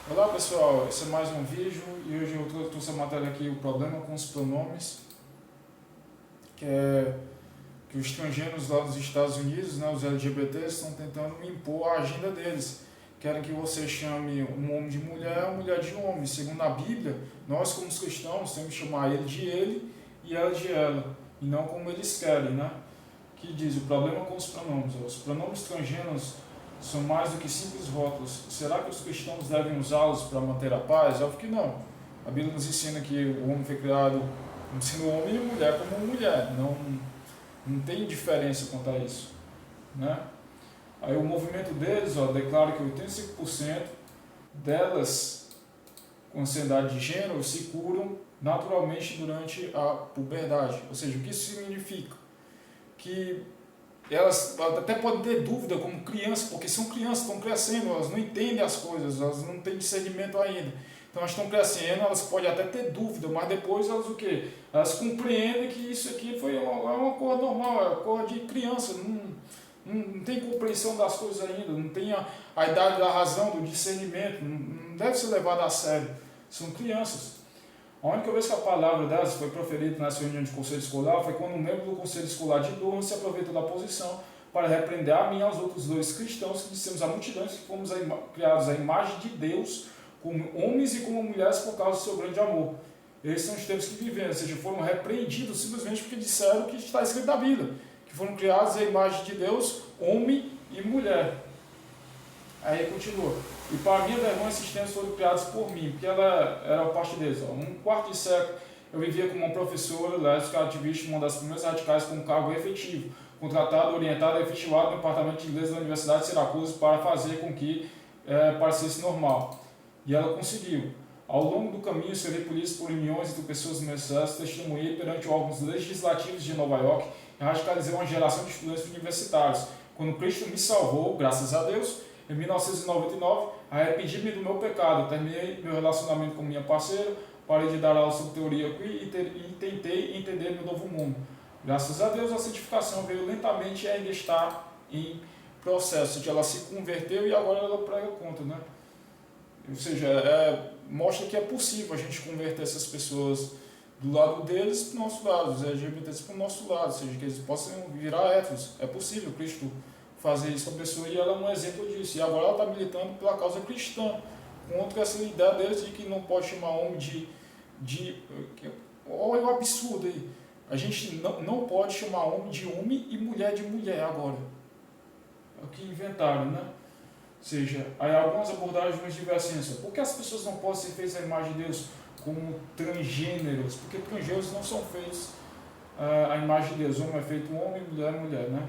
Olá pessoal, esse é mais um vídeo e hoje eu trouxe a matéria aqui, o problema com os pronomes, que é que os estrangeiros lá dos Estados Unidos, né, os LGBTs, estão tentando impor a agenda deles. Querem que você chame um homem de mulher, uma mulher de homem. Segundo a Bíblia, nós como cristãos temos que chamar ele de ele e ela de ela, e não como eles querem, né? Que diz o problema com os pronomes. Os pronomes estrangeiros são mais do que simples rótulos. Será que os cristãos devem usá-los para manter a paz? Óbvio que não. A Bíblia nos ensina que o homem foi criado sendo homem e mulher como mulher. Não tem diferença quanto a isso, né? Aí o movimento deles declara que 85% delas com ansiedade de gênero se curam naturalmente durante a puberdade. Ou seja, o que isso significa? Que elas até podem ter dúvida como crianças, porque são crianças, estão crescendo, elas não entendem as coisas, elas não têm discernimento ainda. Então elas estão crescendo, elas podem até ter dúvida, mas depois elas o quê? Elas compreendem que isso aqui foi uma coisa normal, é uma coisa de criança, não tem compreensão das coisas ainda, não tem a idade da razão, do discernimento, não deve ser levado a sério. São crianças. A única vez que a palavra delas foi proferida nessa reunião de conselho escolar foi quando um membro do conselho escolar de turma se aproveitou da posição para repreender a mim e aos outros dois cristãos que dissemos à multidão que fomos criados à imagem de Deus, como homens e como mulheres por causa do seu grande amor. Esses são os tempos que vivemos, ou seja, foram repreendidos simplesmente porque disseram o que está escrito na Bíblia, que foram criados à imagem de Deus, homem e mulher. Aí continua. E para minha vergonha, esses tempos foram criados por mim, porque ela era parte deles. Um quarto de século, eu vivia como uma professora lésbica ativista, uma das primeiras radicais com um cargo efetivo, contratado, orientado e efetivado no departamento de inglês da Universidade de Syracuse para fazer com que parecesse normal. E ela conseguiu. Ao longo do caminho, serei polícia por milhões entre pessoas no meu exército, testemunhei perante órgãos legislativos de Nova York e radicalizei uma geração de estudantes universitários. Quando Cristo me salvou, graças a Deus, em 1999, arrependi-me do meu pecado, terminei meu relacionamento com minha parceira, parei de dar aula sobre teoria aqui e tentei entender meu novo mundo. Graças a Deus, a santificação veio lentamente e ainda está em processo, de ela se converteu e agora ela prega contra, né? Ou seja, mostra que é possível a gente converter essas pessoas do lado deles para o nosso lado, os LGBTs para o nosso lado, ou seja, que eles possam virar héteros. É possível Cristo fazer isso com a pessoa e ela é um exemplo disso. E agora ela está militando pela causa cristã, contra essa ideia deles de que não pode chamar homem olha o absurdo aí. A gente não pode chamar homem de homem e mulher de mulher agora. É o que inventaram, né? Ou seja, aí algumas abordagens mais diversas. Por que as pessoas não podem ser feitas à imagem de Deus como transgêneros? Porque transgêneros não são feitos à imagem de Deus. Homem é feito homem, mulher é mulher, né?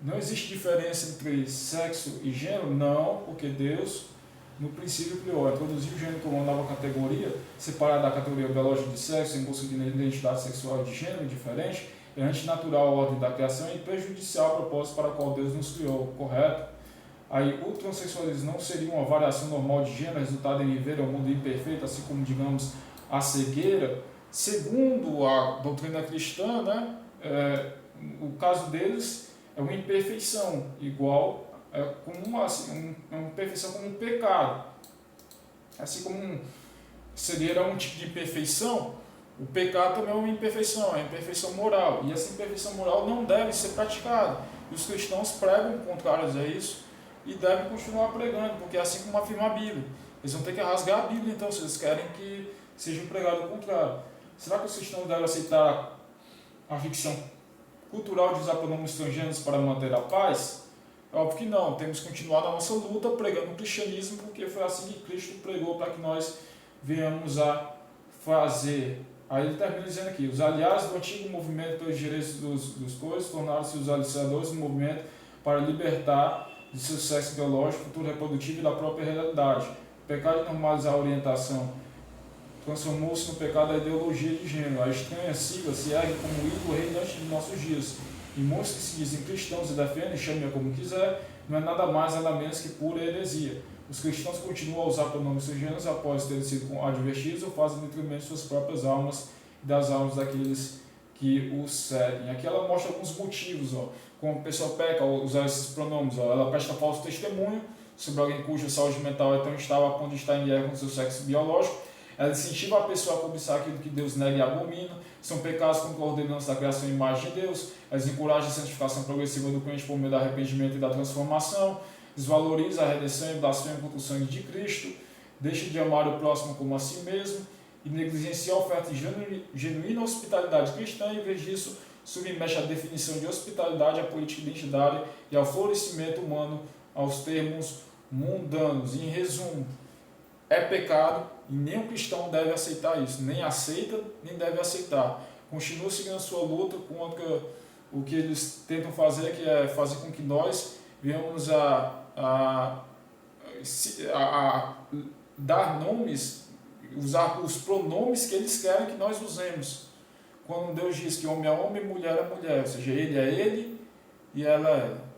Não existe diferença entre sexo e gênero? Não, porque Deus, no princípio, criou, introduziu o gênero como uma nova categoria, separada da categoria biológica de sexo, em busca de identidade sexual de gênero diferente, é antinatural à ordem da criação e prejudicial ao propósito para o qual Deus nos criou, correto? Aí, o transexualismo não seria uma variação normal de gênero, resultado em viver um mundo imperfeito, assim como, digamos, a cegueira? Segundo a doutrina cristã, né, o caso deles é uma imperfeição, igual como uma imperfeição como um pecado. Assim como seria um tipo de imperfeição, o pecado também é uma imperfeição, é uma imperfeição moral. E essa imperfeição moral não deve ser praticada. E os cristãos pregam contrários a isso e devem continuar pregando, porque é assim como afirma a Bíblia. Eles vão ter que rasgar a Bíblia, então, se eles querem que seja pregado o contrário. Será que os cristãos devem aceitar a ficção cultural de usar pronomes estrangeiros para manter a paz? É óbvio que não, temos que continuar na nossa luta pregando o cristianismo, porque foi assim que Cristo pregou para que nós venhamos a fazer. Aí ele termina dizendo aqui, os aliados do antigo movimento pelos direitos dos coisas tornaram-se os aliciadores do movimento para libertar de seu sexo biológico, futuro reprodutivo e da própria realidade. O pecado de normalizar a orientação transformou-se no pecado da ideologia de gênero. A estranha sigla se ergue como ídolo reinante de nossos dias. E muitos que se dizem cristãos e defendem, chame-a como quiser, não é nada mais nada menos que pura heresia. Os cristãos continuam a usar pronomes estrangeiros após terem sido advertidos ou fazem detrimento de suas próprias almas e das almas daqueles que os seguem. Aqui ela mostra alguns motivos, como a pessoa peca ao usar esses pronomes. Ela presta falso testemunho sobre alguém cuja saúde mental é tão instável a ponto de estar em guerra com seu sexo biológico. Ela incentiva a pessoa a cobiçar aquilo que Deus nega e abomina. São pecados contra a ordenança da criação e imagem de Deus. Elas encorajam a santificação progressiva do crente por meio do arrependimento e da transformação. Desvaloriza a redenção e blasfema contra o sangue de Cristo. Deixa de amar o próximo como a si mesmo. E negligencia a oferta de genuína hospitalidade cristã. E, em vez disso, submete a definição de hospitalidade à política identitária e ao florescimento humano aos termos mundanos. Em resumo, é pecado e nenhum cristão deve aceitar isso. Nem aceita, nem deve aceitar. Continua seguindo a sua luta contra o que eles tentam fazer, que é fazer com que nós venhamos a dar nomes, usar os pronomes que eles querem que nós usemos. Quando Deus diz que homem é homem, mulher é mulher, ou seja, ele é ele e ela é ela.